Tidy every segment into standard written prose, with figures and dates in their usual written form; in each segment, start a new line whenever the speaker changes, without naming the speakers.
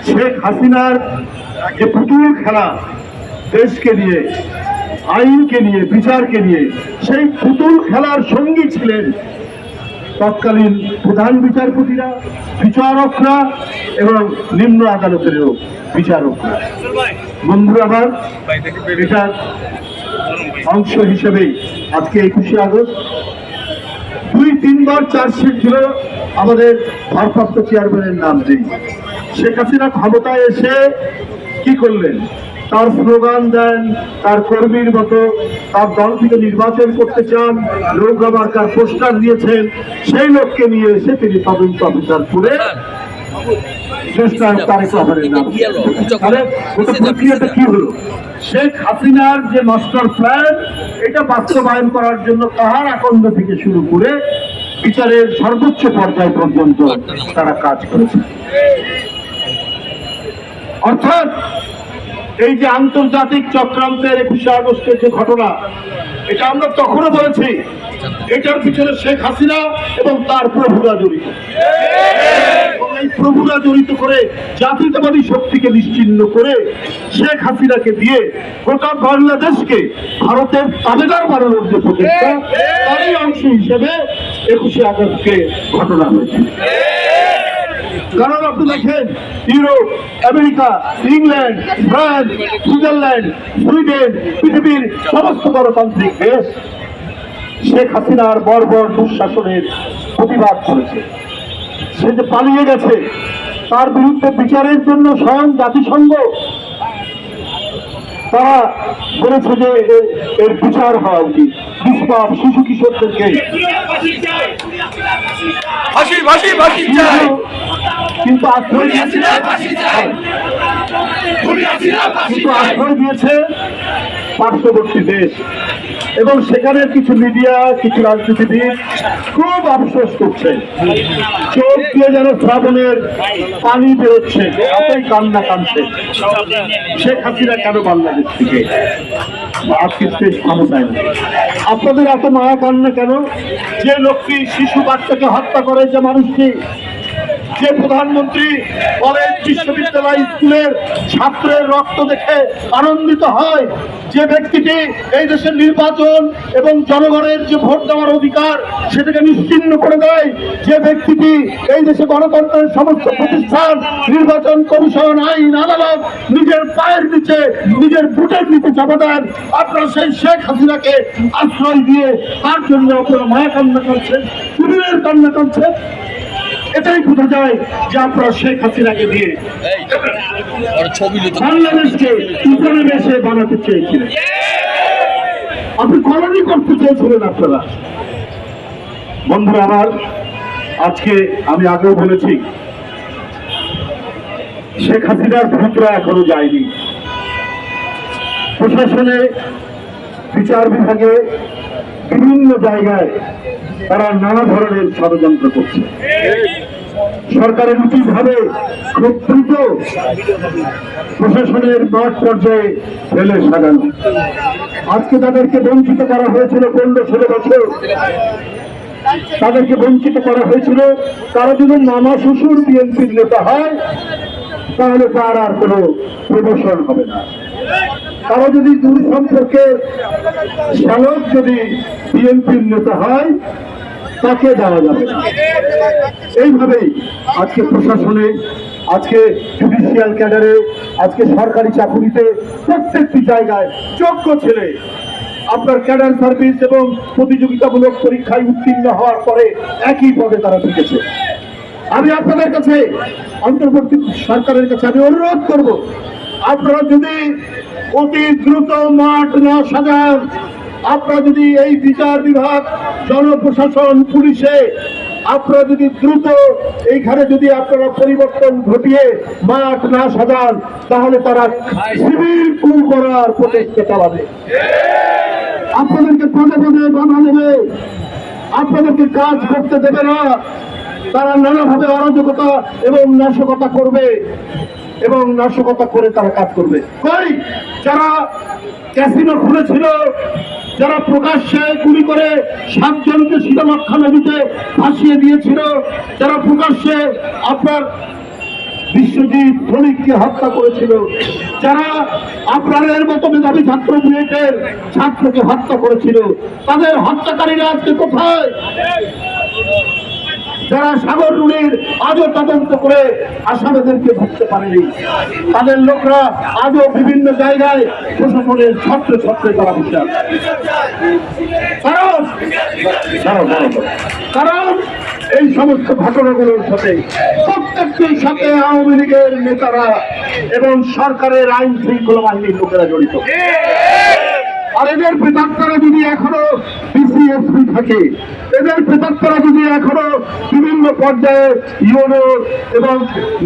শেখ হাসিনার যে পুতুল খেলা দেশকে নিয়ে, আইনকে নিয়ে, বিচারকে নিয়ে, সেই পুতুল খেলার সঙ্গী ছিলেন তৎকালীন প্রধান বিচারপতিরা, বিচারকরা এবং নিম্ন আদালতেরও বিচারকরা। বন্ধুরা আমার, এটার অংশ হিসেবেই আজকে 21শে আগস্ট 2-3 বার চার্জশিট ছিল আমাদের ভারপ্রাপ্ত চেয়ারম্যানের নাম দিয়ে। শেখ হাসিনা ক্ষমতায় এসে কি করলেন? তার স্লোগান দেন, তার কর্মীর মতো তার দল থেকে নির্বাচন করতে চান, নৌকা মার্কার পোস্টার দিয়েছেন, সেই লোককে নিয়ে এসে তিনি তদন্ত অফিসার করে প্রক্রিয়াটা কি হলো? শেখ হাসিনার যে মাস্টার প্ল্যান, এটা বাস্তবায়ন করার জন্য কাহার আকন্দ থেকে শুরু করে বিচারের সর্বোচ্চ পর্যায় পর্যন্ত তারা কাজ করেছে। অর্থাৎ এই যে আন্তর্জাতিক চক্রান্তের 21শে আগস্টের যে ঘটনা, এটা আমরা তখনও বলেছি, এটার পিছনে শেখ হাসিনা এবং তার প্রভুরা জড়িত। এই প্রভুরা জড়িত করে জাতীয়তাবাদী শক্তিকে নিশ্চিহ্ন করে শেখ হাসিনাকে দিয়ে গোটা বাংলাদেশকে ভারতের তাবেদার বানানোর যে প্রচেষ্টা, তারই অংশ হিসেবে 21শে আগস্টকে ঘটনা হয়েছে। কারণ আপনি দেখেন, Europe, America, England, France, Switzerland, Sweden, পৃথিবীর সমস্ত গণতান্ত্রিক দেশ শেখ হাসিনার বর্বর দুঃশাসনের প্রতিবাদ করেছে। সে যে পালিয়ে গেছে, তার বিরুদ্ধে বিচারের জন্য স্বয়ং জাতিসংঘ তারা বলেছে যে এর বিচার হওয়া উচিত। নিষ্পাপ শিশু কিশোরদেরকে কিন্তু আশ্রয় দিয়েছে পার্শ্ববর্তী দেশ, এবং সেখানে কিছু মিডিয়া, কিছু রাজনীতিবিদ খুব আফসোস করছে, চোখ দিয়ে যেন শ্রাবণের পানি বেরোচ্ছে, এতই কান্না কাঁদছে। শেখ হাসিনা কেন বাংলাদেশ থেকে ক্ষমতায়? আপনাদের এত মায়া কান্না কেন? যে লোকটি শিশু বাচ্চাকে হত্যা করে, যে মানুষটি, যে প্রধানমন্ত্রী কলেজ, বিশ্ববিদ্যালয়, স্কুলের ছাত্রের রক্ত দেখে আনন্দিত হয়, যে ব্যক্তিটি এই দেশের নির্বাচন এবং জনগণের যে ভোট দেওয়ার অধিকার সেটাকে নিশ্চিহ্ন করে দেয়, যে ব্যক্তিটি এই দেশে গণতন্ত্রের সমস্ত প্রতিষ্ঠান, নির্বাচন কমিশন, আইন, আদালত নিজের পায়ের নিচে, নিজের বুটের নিচে চাপা দেন, আপনারা সেই শেখ হাসিনাকে আশ্রয় দিয়ে তার জন্য আপনারা মায়া কান্না করছেন, কুমিরের কান্না করছেন। এটাই বোঝা যায় যে আপনারা শেখ হাসিনাকে দিয়ে বাংলাদেশকে উপনিবেশে বানাতে চেয়েছিলেন, আপনি কলোনি করতে চেয়েছিলেন আপনারা। বন্ধুরা আমার, আজকে আমি আগেও বলেছি, শেখ হাসিনার ভূতরা এখনো যায়নি। প্রশাসনে, বিচার বিভাগে, বিভিন্ন জায়গায় তারা নানা ধরনের ষড়যন্ত্র করছে। সরকারের উচিত হবে খুব দ্রুত প্রশাসনের মাঠ পর্যায়ে ফেলে সাজানো। আজকে তাদেরকে বঞ্চিত করা হয়েছিল 15-16 বছর, তাদেরকে বঞ্চিত করা হয়েছিল। তারা যদি মামা শ্বশুর বিএনপির নেতা হয় তাহলে তার আর কোনো প্রমোশন হবে না। তারা যদি দূর সম্পর্কের শ্যালক যদি বিএনপির নেতা হয় তাকে দেওয়া যাবে না। এইভাবেই আজকে প্রশাসনে, আজকে জুডিশিয়াল ক্যাডারে, আজকে সরকারি চাকুরিতে প্রত্যেকটি জায়গায় যোগ্য ছেলে আপনার ক্যাডার সার্ভিস এবং প্রতিযোগিতামূলক পরীক্ষায় উত্তীর্ণ হওয়ার পরে একই পদে তারা টিকেছে। আমি আপনাদের কাছে, অন্তর্বর্তী সরকারের কাছে আমি অনুরোধ করব, আপনারা যদি অতি দ্রুত মাঠ না সাজান, আপনারা যদি এই বিচার বিভাগ, জনপ্রশাসন, পুলিশে আপনারা যদি দ্রুত এইখানে যদি আপনারা পরিবর্তন ঘটিয়ে মাঠ না সাজান, তাহলে তারা সিভিল কু করার প্রচেষ্টা চালাবে, আপনাদেরকে পদে পদে বাধা দেবে, আপনাদেরকে কাজ করতে দেবে না। তারা নানাভাবে অরাজকতা এবং নাশকতা করবে, এবং নাশকতা করে তারা কাজ করবে। কই যারা ক্যাসিনো খুলেছিল, যারা প্রকাশ্যে গুলি করে 7 জনকে শীতলক্ষা নদীতে ভাসিয়ে দিয়েছিল, যারা প্রকাশ্যে আপনার বিশ্বজিৎ ধনিককে হত্যা করেছিল, যারা আপনাদের মতো মেধাবী ছাত্র বুয়েটের ছাত্রকে হত্যা করেছিল, তাদের হত্যাকারীরা আজকে কোথায়? যারা সাগর রুনির আজও তদন্ত করে আসামিদেরকে ধরতে পারেনি, তাদের লোকরা আজও বিভিন্ন জায়গায় প্রশাসনের ছত্রে ছত্রে তারা বসে আছে। কারণ এই সমস্ত ঘটনাগুলোর সাথে প্রত্যেকটির সাথে আওয়ামী লীগের নেতারা এবং সরকারের আইন শৃঙ্খলা বাহিনীর লোকেরা জড়িত। আর এদের প্রেতাত্মারা যদি এখনো বিসিএসপি থাকে, এদের প্রেতাত্মারা যদি এখনো বিভিন্ন পর্যায়ে ইউনো এবং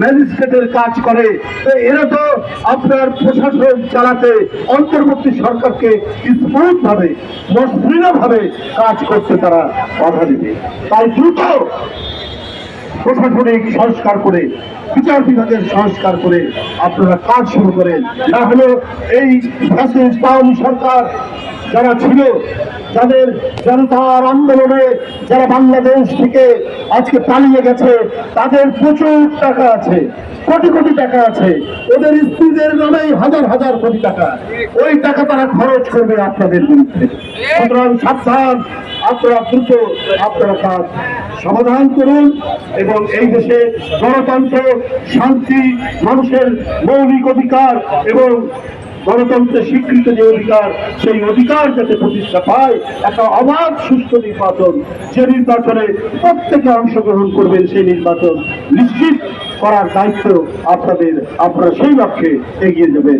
ম্যাজিস্ট্রেটের কাজ করে, তো এরা তো আপনার প্রশাসন চালাতে অন্তর্বর্তী সরকারকে স্মুথ ভাবে মসৃণ ভাবে কাজ করতে তারা বাধা দেবে। তাই দ্রুত প্রশাসনিক সংস্কার করে, বিচার বিভাগের সংস্কার করে আপনারা কাজ শুরু করেন। না হলে এই ফ্যাসিস্ট আওয়ামী সরকার যারা ছিল, যাদের জনতার আন্দোলনে যারা বাংলাদেশ থেকে আজকে পালিয়ে গেছে, তাদের প্রচুর টাকা আছে, কোটি কোটি টাকা আছে, ওদের স্ত্রীদের নামেই হাজার হাজার কোটি টাকা, ওই টাকা তারা খরচ করবে আপনাদের বিরুদ্ধে। সুতরাং সাবধান, আপনারা দ্রুত আপনারা কাজ সমাধান করুন এবং এই দেশে গণতন্ত্র, শান্তি, মানুষের মৌলিক অধিকার এবং গণতন্ত্রের স্বীকৃত যে অধিকার, সেই অধিকার যাতে প্রতিষ্ঠা পায়, একটা অবাধ সুস্থ নির্বাচন, যে নির্বাচনে প্রত্যেকে অংশগ্রহণ করবেন, সেই নির্বাচন নিশ্চিত করার দায়িত্ব আপনাদের। আপনারা সেই লক্ষ্যে এগিয়ে যাবেন।